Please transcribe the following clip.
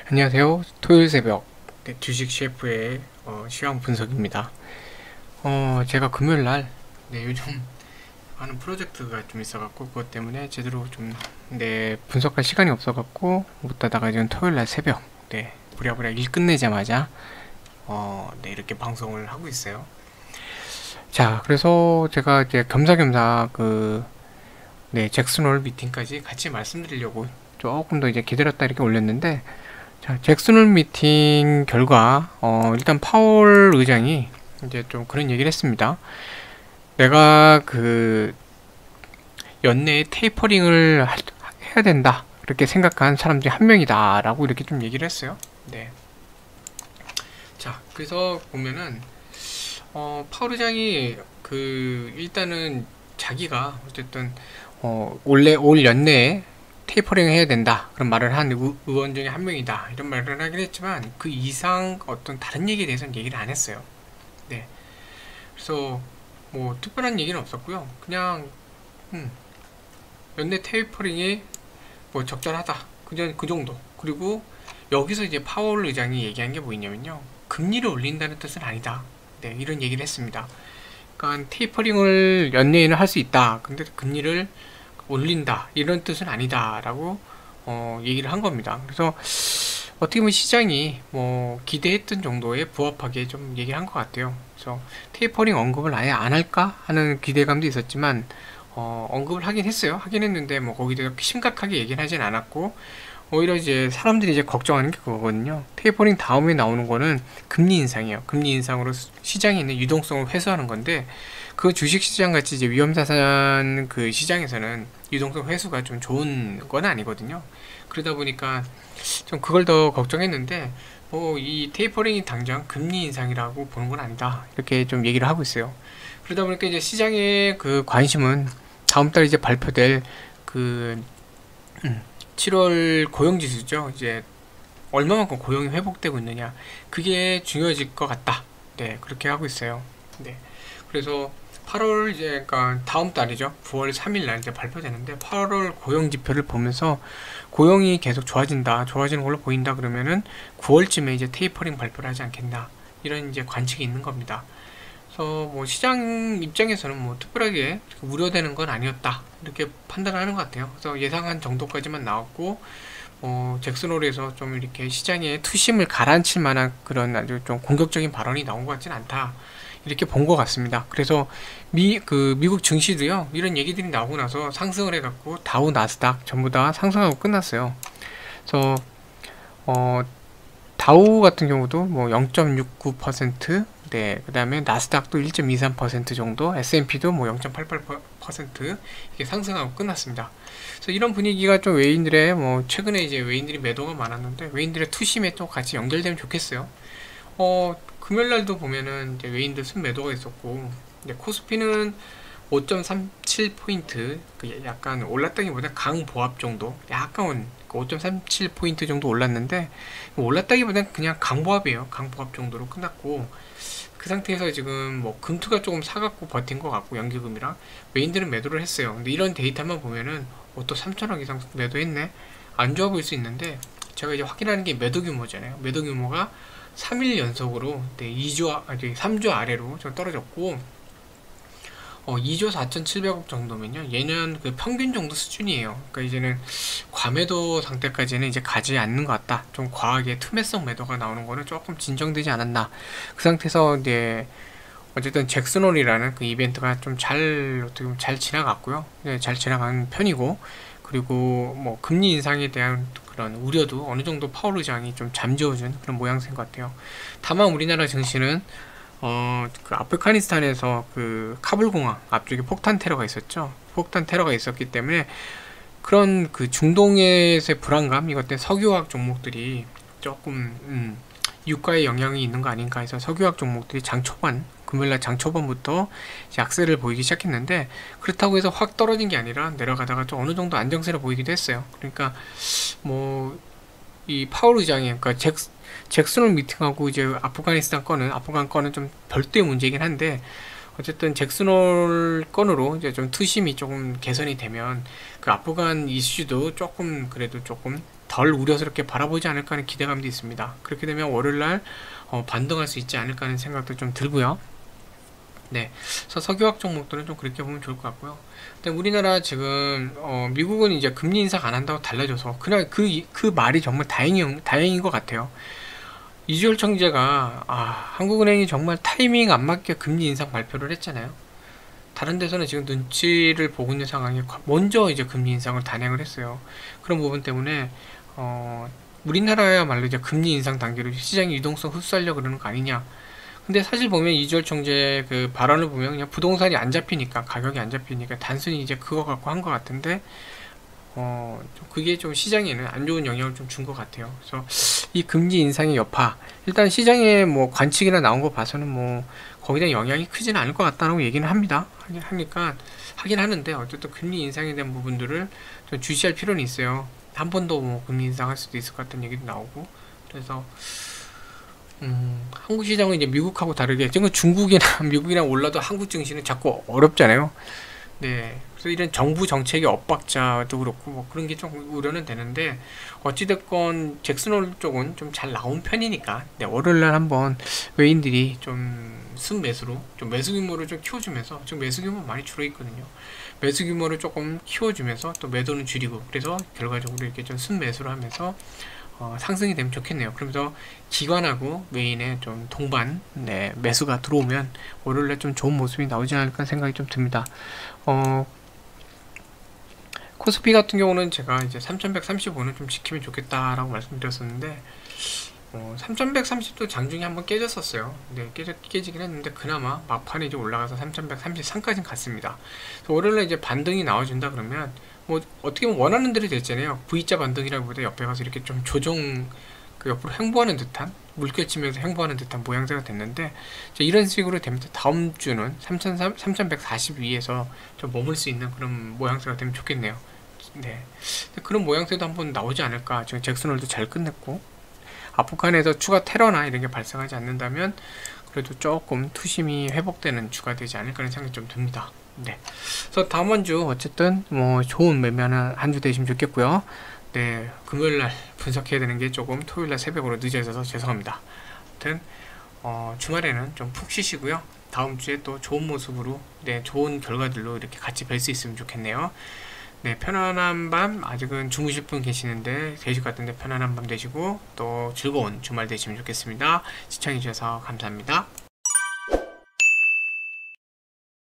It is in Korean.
안녕하세요. 토요일 새벽 주식 CF의 시황 분석입니다. 제가 금요일 날 요즘 하는 프로젝트가 좀 있어갖고 그것 때문에 제대로 좀 분석할 시간이 없어갖고 못하다가 지금 토요일 날 새벽 부랴부랴 일 끝내자마자 이렇게 방송을 하고 있어요. 자, 그래서 제가 이제 겸사겸사 잭슨홀 미팅까지 같이 말씀드리려고 조금 더 이제 기다렸다 이렇게 올렸는데, 자, 잭슨홀 미팅 결과 일단 파월 의장이 이제 좀 그런 얘기를 했습니다. 내가 연내에 테이퍼링을 해야 된다 이렇게 생각한 사람 중에 한 명이다 라고 이렇게 좀 얘기를 했어요. 자, 그래서 보면은 파월 의장이 일단은 자기가 어쨌든 원래 올 연내에 테이퍼링 해야 된다 그런 말을 한 의원 중에 한 명이다 이런 말을 하긴 했지만 그 이상 어떤 다른 얘기에 대해서는 얘기를 안 했어요. 그래서 뭐 특별한 얘기는 없었고요. 그냥 연내 테이퍼링이 뭐 적절하다 그 정도. 그리고 여기서 이제 파월 의장이 얘기한 게 뭐냐면요, 금리를 올린다는 뜻은 아니다 이런 얘기를 했습니다. 그러니까 테이퍼링을 연내에는 할 수 있다, 근데 금리를 올린다 이런 뜻은 아니다 라고 얘기를 한 겁니다. 그래서 어떻게 보면 시장이 뭐 기대했던 정도에 부합하게 좀 얘기를 한 것 같아요. 그래서 테이퍼링 언급을 아예 안 할까 하는 기대감도 있었지만 언급을 하긴 했어요. 하긴 했는데 뭐 거기에 대해서 심각하게 얘기는 하진 않았고, 오히려 이제 사람들이 이제 걱정하는 게 그거거든요. 테이퍼링 다음에 나오는 거는 금리 인상이에요. 금리 인상으로 시장에 있는 유동성을 회수하는 건데, 그 주식시장 같이 이제 위험자산 그 시장에서는 유동성 회수가 좀 좋은 건 아니거든요. 그러다 보니까 좀 그걸 더 걱정했는데, 이 테이퍼링이 당장 금리 인상이라고 보는 건 아니다 이렇게 좀 얘기를 하고 있어요. 그러다 보니까 이제 시장의 그 관심은 다음 달 이제 발표될 7월 고용지수죠. 이제 얼마만큼 고용이 회복되고 있느냐, 그게 중요해질 것 같다. 그렇게 하고 있어요. 그래서 8월 이제 그러니까 다음 달이죠. 9월 3일 날 이제 발표되는데, 8월 고용 지표를 보면서 고용이 계속 좋아지는 걸로 보인다 그러면은 9월쯤에 이제 테이퍼링 발표를 하지 않겠나 이런 이제 관측이 있는 겁니다. 그래서 뭐 시장 입장에서는 뭐 특별하게 우려되는 건 아니었다 이렇게 판단을 하는 것 같아요. 그래서 예상한 정도까지만 나왔고, 잭슨홀에서 좀 이렇게 시장의 투심을 가라앉힐 만한 그런 아주 좀 공격적인 발언이 나온 것 같지는 않다 이렇게 본 것 같습니다. 그래서 미국 증시도요, 이런 얘기들이 나오고 나서 상승을 해갖고 다우 나스닥 전부 다 상승하고 끝났어요. 그래서 다우 같은 경우도 뭐 0.69%, 그 다음에 나스닥도 1.23% 정도, S&P도 뭐 0.88% 이게 상승하고 끝났습니다. 그래서 이런 분위기가 좀 최근에 이제 외인들이 매도가 많았는데, 외인들의 투심에 또 같이 연결되면 좋겠어요. 금요일날도 보면은 이제 외인들 순매도가 있었고, 이제 코스피는 5.37포인트, 약간 올랐다기보다 강보합 정도, 약간 5.37포인트 정도 올랐는데, 올랐다기보다는 그냥 강보합이에요. 강보합 정도로 끝났고, 그 상태에서 지금 뭐 금투가 조금 사갖고 버틴 것 같고, 연기금이랑 외인들은 매도를 했어요. 근데 이런 데이터만 보면은 또 3천억 이상 매도했네, 안 좋아 보일 수 있는데, 제가 이제 확인하는 게 매도 규모잖아요. 매도 규모가 3일 연속으로 3조 아래로 좀 떨어졌고, 2조 4,700억 정도면요, 예년 그 평균 정도 수준이에요. 그러니까 이제는 과매도 상태까지는 이제 가지 않는 것 같다. 좀 과하게 틈에성 매도가 나오는 거는 조금 진정되지 않았나. 그 상태에서 이제 어쨌든 잭슨홀이라는 그 이벤트가 좀 어떻게 보면 잘 지나갔고요. 잘 지나간 편이고, 그리고 뭐 금리 인상에 대한 그런 우려도 어느 정도 파월 의장이 좀 잠재워준 그런 모양새인 것 같아요. 다만 우리나라 증시는 아프가니스탄에서 그 카불 공항 앞쪽에 폭탄 테러가 있었죠. 폭탄 테러가 있었기 때문에 그런 그 중동에서의 불안감, 이것 때문에 석유화학 종목들이 조금 유가에 영향이 있는 거 아닌가 해서 석유화학 종목들이 금요일날 장 초반부터 약세를 보이기 시작했는데, 그렇다고 해서 확 떨어진 게 아니라 내려가다가 좀 어느 정도 안정세를 보이기도 했어요. 그러니까 뭐 이 파월 의장이 그러니까 잭슨홀 미팅하고 이제 아프간 건은 좀 별도의 문제이긴 한데, 어쨌든 잭슨홀 건으로 이제 좀 투심이 조금 개선이 되면 그 아프간 이슈도 조금 그래도 조금 덜 우려스럽게 바라보지 않을까 하는 기대감도 있습니다. 그렇게 되면 월요일날 반등할 수 있지 않을까 하는 생각도 좀 들고요. 네, 그래서 석유화학 종목들은 좀 그렇게 보면 좋을 것 같고요. 근데 우리나라 지금 미국은 이제 금리 인상 안 한다고 달라져서 그냥 그 말이 정말 다행인 것 같아요. 이주열 총재가 한국은행이 정말 타이밍 안 맞게 금리 인상 발표를 했잖아요. 다른 데서는 지금 눈치를 보고 있는 상황에 먼저 이제 금리 인상을 단행을 했어요. 그런 부분 때문에 우리나라야말로 이제 금리 인상 단계로 시장의 유동성 흡수하려고 그러는 거 아니냐. 근데 사실 보면 이주열 총재 그 발언을 보면 그냥 부동산이 안 잡히니까, 가격이 안 잡히니까 단순히 이제 그거 갖고 한 것 같은데 그게 좀 시장에는 안 좋은 영향을 좀 준 것 같아요. 그래서 이 금리 인상의 여파, 일단 시장에 뭐 관측이나 나온 거 봐서는 뭐 거기다 영향이 크지는 않을 것 같다고 얘기는 합니다. 하긴 하는데 어쨌든 금리 인상에 대한 부분들을 좀 주시할 필요는 있어요. 한 번 더 뭐 금리 인상할 수도 있을 것 같다는 얘기도 나오고. 그래서 한국 시장은 이제 미국하고 다르게 지금 중국이나 미국이나 올라도 한국 증시는 자꾸 어렵잖아요. 네, 그래서 이런 정부 정책의 엇박자도 그렇고 뭐 그런 게 좀 우려는 되는데, 어찌됐건 잭슨홀 쪽은 좀 잘 나온 편이니까 네, 월요일날 한번 외인들이 좀 순매수로 좀 매수 규모를 좀 키워주면서, 지금 매수 규모 많이 줄어있거든요. 매수 규모를 조금 키워주면서 또 매도는 줄이고, 그래서 결과적으로 이렇게 좀 순매수를 하면서 상승이 되면 좋겠네요. 그러면서 기관하고 메인에 좀 동반 매수가 들어오면 월요일에 좀 좋은 모습이 나오지 않을까 생각이 좀 듭니다. 코스피 같은 경우는 제가 이제 3135는 좀 지키면 좋겠다라고 말씀드렸었는데 3130도 장중에 한번 깨졌었어요. 네, 깨지긴 했는데 그나마 막판에 이제 올라가서 3133까지 갔습니다. 월요일에 이제 반등이 나와준다 그러면 뭐 어떻게 보면 원하는 대로 됐잖아요. V자 반등이라기보다 옆에 가서 이렇게 좀 조정, 그 옆으로 횡보하는 듯한, 물결치면서 횡보하는 듯한 모양새가 됐는데, 이런 식으로 되면서 다음 주는 3142에서 좀 머물 수 있는 그런 모양새가 되면 좋겠네요. 네, 그런 모양새도 한번 나오지 않을까. 지금 잭슨홀도 잘 끝냈고, 아프간에서 추가 테러나 이런 게 발생하지 않는다면 그래도 조금 투심이 회복되는 주가 되지 않을까 하는 생각이 좀 듭니다. 네, 그래서 다음 한 주 어쨌든 뭐 좋은 매매하는 한 주 되시면 좋겠고요. 네, 금요일날 분석해야 되는 게 조금 토요일날 새벽으로 늦어져서 죄송합니다. 아무튼 주말에는 좀 푹 쉬시고요. 다음 주에 또 좋은 모습으로 좋은 결과들로 이렇게 같이 뵐 수 있으면 좋겠네요. 네, 편안한 밤, 아직은 주무실 분 계시는데 계실 것 같은데 편안한 밤 되시고 또 즐거운 주말 되시면 좋겠습니다. 시청해주셔서 감사합니다.